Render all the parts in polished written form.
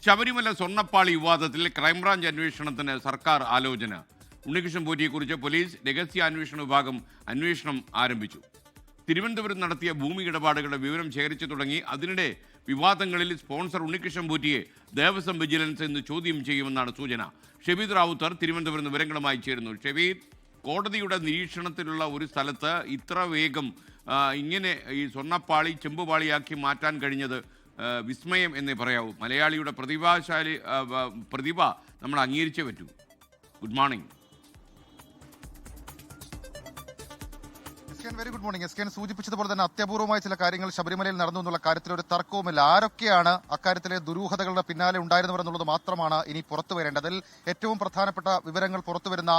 ശബരിമല സ്വർണ്ണപ്പാളി വിവാദത്തിൽ ക്രൈംബ്രാഞ്ച് അന്വേഷണത്തിന് സർക്കാർ ആലോചന. ഉണ്ണികൃഷ്ണൻ പോറ്റിയെക്കുറിച്ച് പോലീസ് രഹസ്യാന്വേഷണ വിഭാഗം അന്വേഷണം ആരംഭിച്ചു. തിരുവനന്തപുരം നടത്തിയ ഭൂമി ഇടപാടുകളുടെ വിവരം ശേഖരിച്ചു തുടങ്ങി. അതിനിടെ വിവാദങ്ങളിൽ സ്പോൺസർ ഉണ്ണികൃഷ്ണൻ പോറ്റിയെ ദേവസ്വം വിജിലൻസ് ഇന്ന് ചോദ്യം ചെയ്യുമെന്നാണ് സൂചന. ഷെബീദ് റാവുത്തർ തിരുവനന്തപുരം വിവരങ്ങളുമായി ചേരുന്നു. ഷെബീദ്, കോടതിയുടെ നിരീക്ഷണത്തിലുള്ള ഒരു സ്ഥലത്ത് ഇത്ര വേഗം ഇങ്ങനെ ഈ സ്വർണ്ണപ്പാളി ചെമ്പുപാളിയാക്കി മാറ്റാൻ കഴിഞ്ഞത് വിസ്മയം എന്നേ പറയാവൂ. മലയാളിയുടെ പ്രതിഭ നമ്മൾ അംഗീകരിച്ചേ പറ്റൂ. Good morning. Very good morning. S K സൂചിപ്പിച്ചതുപോലെ തന്നെ അത്യപൂർവമായ ചില കാര്യങ്ങൾ ശബരിമലയിൽ നടന്നു എന്നുള്ള കാര്യത്തിൽ ഒരു തർക്കവുമില്ല. ആരൊക്കെയാണ് അക്കാര്യത്തിലെ ദുരൂഹതകളുടെ പിന്നാലെ ഉണ്ടായിരുന്നവർ എന്നുള്ളത് മാത്രമാണ് ഇനി പുറത്തു വരേണ്ടത്. അതിൽ ഏറ്റവും പ്രധാനപ്പെട്ട വിവരങ്ങൾ പുറത്തുവരുന്ന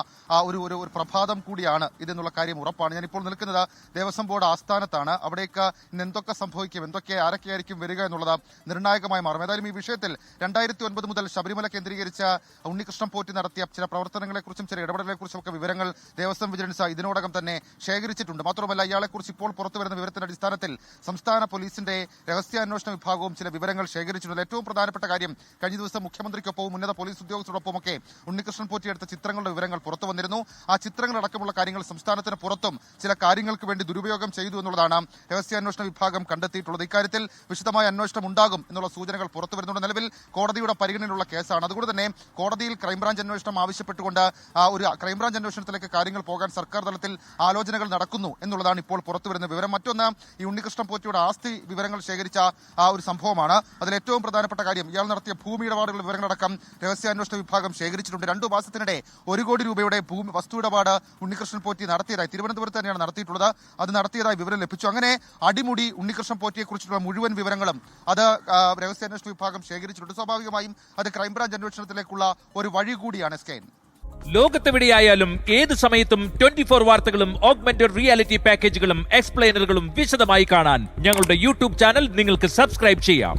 ഒരു പ്രഭാതം കൂടിയാണ് ഇതെന്നുള്ള കാര്യം ഉറപ്പാണ്. ഞാനിപ്പോൾ നിൽക്കുന്നത് ദേവസ്വം ബോർഡ് ആസ്ഥാനത്താണ്. അവിടേക്ക് ഇന്ന് എന്തൊക്കെ സംഭവിക്കും, ആരൊക്കെയായിരിക്കും വരിക എന്നുള്ളത് നിർണായകമായി മാറും. ഏതായാലും ഈ വിഷയത്തിൽ 2009 മുതൽ ശബരിമല കേന്ദ്രീകരിച്ച ഉണ്ണികൃഷ്ണൻ പോറ്റി നടത്തിയ ചില പ്രവർത്തനങ്ങളെക്കുറിച്ചും ചില ഇടപെടലുകളെക്കുറിച്ചും ഒക്കെ വിവരങ്ങൾ ദേവസ്വം വിജിലൻസ് ഇതിനോടകം തന്നെ ശേഖരിച്ചിട്ടുണ്ട്. മാത്രമല്ല, ഇയാളെക്കുറിച്ച് ഇപ്പോൾ പുറത്തുവരുന്ന വിവരത്തിന്റെ അടിസ്ഥാനത്തിൽ സംസ്ഥാന പോലീസിന്റെ രഹസ്യാന്വേഷണ വിഭാഗവും ചില വിവരങ്ങൾ ശേഖരിച്ചിട്ടുണ്ട്. ഏറ്റവും പ്രധാനപ്പെട്ട കാര്യം, കഴിഞ്ഞ ദിവസം മുഖ്യമന്ത്രിക്കൊപ്പവും ഉന്നത പോലീസ് ഉദ്യോഗസ്ഥരോടൊപ്പമൊക്കെ ഉണ്ണികൃഷ്ണൻ പോറ്റി എടുത്ത ചിത്രങ്ങളുടെ വിവരങ്ങൾ പുറത്തു വന്നിരുന്നു. ആ ചിത്രങ്ങളടക്കമുള്ള കാര്യങ്ങൾ സംസ്ഥാനത്തിന് പുറത്തും ചില കാര്യങ്ങൾക്ക് വേണ്ടി ദുരുപയോഗം ചെയ്തു എന്നുള്ളതാണ് രഹസ്യാന്വേഷണ വിഭാഗം കണ്ടെത്തിയിട്ടുള്ളത്. ഇക്കാര്യത്തിൽ വിശദമായ അന്വേഷണം ഉണ്ടാകും എന്നുള്ള സൂചനകൾ പുറത്തു വരുന്നുണ്ട്. നിലവിൽ കോടതിയുടെ പരിഗണനയിലുള്ള കേസാണ്. അതുകൊണ്ട് തന്നെ കോടതിയിൽ ക്രൈംബ്രാഞ്ച് അന്വേഷണം ആവശ്യപ്പെട്ടുകൊണ്ട് ഒരു ക്രൈംബ്രാഞ്ച് അന്വേഷണത്തിലേക്ക് കാര്യങ്ങൾ പോകാൻ സർക്കാർ തലത്തിൽ ആലോചനകൾ നടക്കുന്നു എന്നുള്ളതാണ് ഇപ്പോൾ പുറത്തുവരുന്ന വിവരം. മറ്റൊന്ന്, ഈ ഉണ്ണികൃഷ്ണൻ പോറ്റിയുടെ ആസ്തി വിവരങ്ങൾ ശേഖരിച്ച ഒരു സംഭവമാണ്. അതിൽ ഏറ്റവും പ്രധാനപ്പെട്ട കാര്യം, ഇയാൾ നടത്തിയ ഭൂമി ഇടപാടുകളുടെ വിവരങ്ങളടക്കം രഹസ്യാന്വേഷണ വിഭാഗം ശേഖരിച്ചിട്ടുണ്ട്. 2 മാസത്തിനിടെ 1 കോടി രൂപയുടെ വസ്തു ഇടപാട് ഉണ്ണികൃഷ്ണൻ പോറ്റി നടത്തിയതായി തിരുവനന്തപുരത്ത് തന്നെയാണ് നടത്തിയിട്ടുള്ളത്. അത് നടത്തിയതായി വിവരം ലഭിച്ചു. അങ്ങനെ അടിമുടി ഉണ്ണികൃഷ്ണൻ പോറ്റിയെ കുറിച്ചുള്ള മുഴുവൻ വിവരങ്ങളും അത് രഹസ്യാന്വേഷണ വിഭാഗം ശേഖരിച്ചിട്ടുണ്ട്. സ്വാഭാവികമായും അത് ക്രൈംബ്രാഞ്ച് അന്വേഷണത്തിലേക്കുള്ള ഒരു വഴി കൂടിയാണ്. സ്കെയിൻ, ലോകത്തെവിടെയായാലും ഏത് സമയത്തും 24 വാർത്തകളും ഓഗ്മെന്റഡ് റിയാലിറ്റി പാക്കേജുകളും എക്സ്പ്ലെയിനറുകളും വിശദമായി കാണാൻ ഞങ്ങളുടെ യൂട്യൂബ് ചാനൽ നിങ്ങൾക്ക് സബ്സ്ക്രൈബ് ചെയ്യാം.